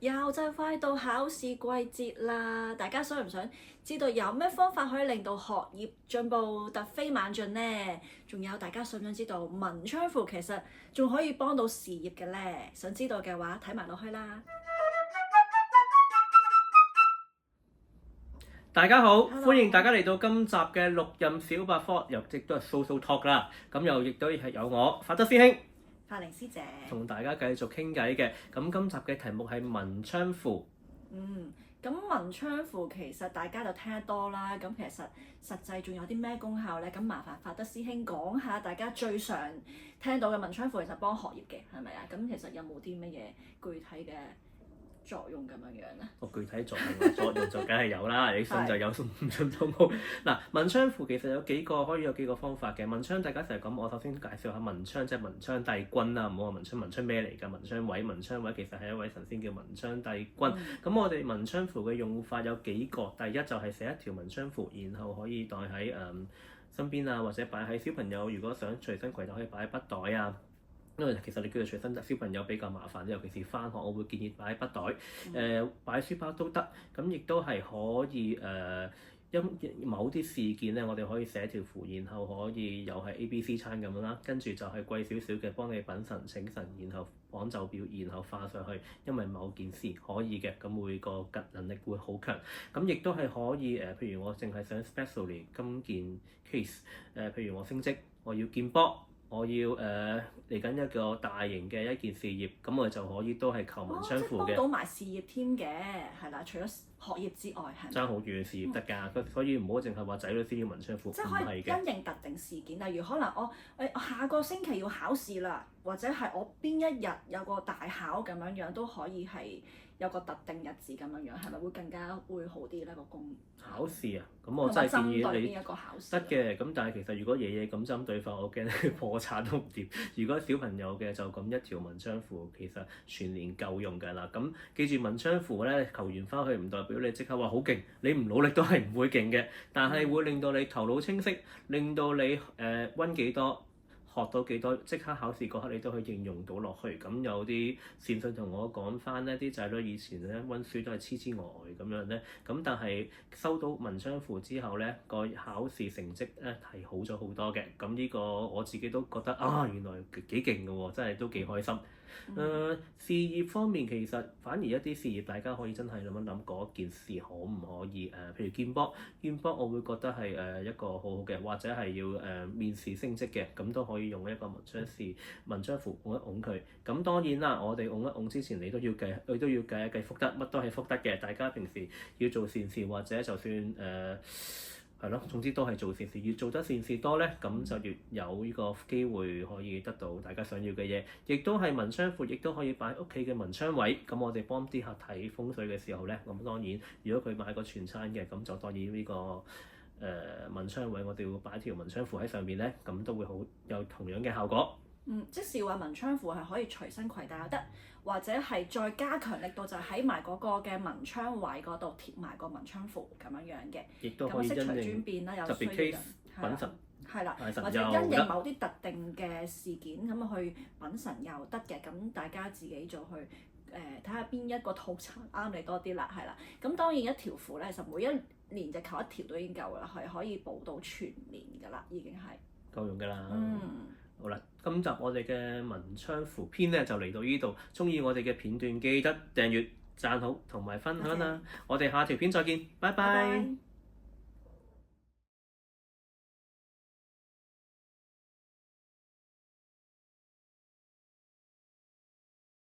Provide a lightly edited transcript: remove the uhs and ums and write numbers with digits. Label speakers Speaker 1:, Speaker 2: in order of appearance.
Speaker 1: 又就快到考試季節啦，大家想唔想知道有咩方法可以令到學業進步突飛猛進呢？仲有大家想唔想知道文昌符其實仲可以幫到事業嘅呢？想知道嘅話睇埋落去啦。
Speaker 2: 大家好
Speaker 1: Hello.
Speaker 2: 歡迎大家嚟到今集嘅六壬小百科，又亦都係 social talk 啦。咁又亦都係有我法德師兄。
Speaker 1: 法寧師姐
Speaker 2: 同大家繼續傾偈嘅，咁今集嘅題目係文昌符。
Speaker 1: 咁文昌符其實大家就聽得多啦，咁其實實際仲有啲咩功效呢？咁麻煩法德師兄講下大家最常聽到嘅文昌符其實幫學業嘅係咪啊？咁其實有冇啲乜嘢具體嘅作用咁樣樣咧？
Speaker 2: 具體作用就梗係有啦，你信就有，唔信都冇。嗱，文昌符其實可以有幾個方法嘅。文昌大家成日講，我首先介紹下文昌，即係文昌帝君啦。唔好話文昌咩嚟㗎？文昌位其實係一位神仙叫文昌帝君。咁我哋文昌符嘅用法有幾個，第一就係寫一條文昌符，然後可以袋喺身邊啊，或者擺喺小朋友如果想隨身攜帶可以擺喺筆袋啊。因為其實你叫佢隨身，小朋友比較麻煩，尤其是返學，我會建議擺喺筆袋，擺喺書包都得。咁亦都係可以因某啲事件咧，我哋可以寫條符，然後可以又係 ABC 餐咁樣啦。跟住就係貴少少嘅，幫你稟神請神，然後講奏表，然後化上去。因為某件事可以嘅，咁會個能力會好強。咁亦都係可以譬如我淨係想 specially 今件 case，譬如我升職，我要見波。我要嚟緊一個大型嘅一件事業，咁我就可以都係求文昌符嘅。
Speaker 1: 即係幫到埋事業添嘅，係啦，除咗學業之外，係咪？
Speaker 2: 爭好遠事業得㗎，所以唔好淨係話仔女先要文昌符，唔係嘅。
Speaker 1: 即係可以因應特定事件，例如可能我下個星期要考試啦，或者係我邊一日有個大考咁樣樣，都可以係有個特定日子咁樣樣，係咪會更加會好啲咧？個功
Speaker 2: 考試啊，咁我真係建議你
Speaker 1: 一個考試
Speaker 2: 得嘅。咁但係其實如果爺爺咁針對法，我驚你破產都唔掂。如果小朋友嘅就咁一條文昌符，其實全年夠用㗎啦。咁記住文昌符咧，求完翻去唔代表你即刻話好勁，你唔努力都係唔會勁嘅。但係會令到你頭腦清晰，令到你温幾多。學到幾多，即刻考試嗰刻你都可以應用到落去。咁有啲善信同我講翻呢啲仔女以前咧温書都係痴呆咁樣咧，咁但係收到文昌符之後咧，個考試成績咧係好咗好多嘅。咁呢個我自己都覺得原來幾勁㗎喎，真係都幾開心。事業方面其實反而一啲事業大家可以真係諗一諗嗰件事可唔可以譬如見波我會覺得係一個好好嘅，或者係要面試升職嘅，咁都可以用一個文昌符拱一拱佢。咁當然啦，我哋拱一拱之前你都要計一計福德，乜都係福德嘅。大家平時要做善事或者就算係咯，總之都係做善事，越做得善事多咧，咁就越有呢個機會可以得到大家想要嘅嘢。亦都係文昌符，亦都可以擺屋企嘅文昌位。咁我哋幫啲客睇風水嘅時候咧，咁當然如果佢買個全餐嘅，咁就當然呢個文昌位，我哋會擺條文昌符喺上邊咧，咁都會好有同樣嘅效果。
Speaker 1: 即是話文昌符係可以隨身攜帶又得，或者係再加強力度就喺埋嗰個嘅文昌位嗰度貼埋個文昌符咁樣樣嘅。
Speaker 2: 亦都可以因應特別 case 稟神。
Speaker 1: 係啦，或者因應某啲特定嘅事件咁去稟神又得嘅，咁大家自己就去睇下邊一個套餐啱你多啲啦，係啦。咁當然一條符咧，其實每一年就求一條都已經夠啦，係可以補到全年㗎啦，已經係
Speaker 2: 夠用㗎啦。好啦，今集我哋嘅文昌符篇咧就嚟到呢度。鍾意我哋嘅片段記得訂閱、讚好同埋分享啦。我哋下條片再見，拜拜。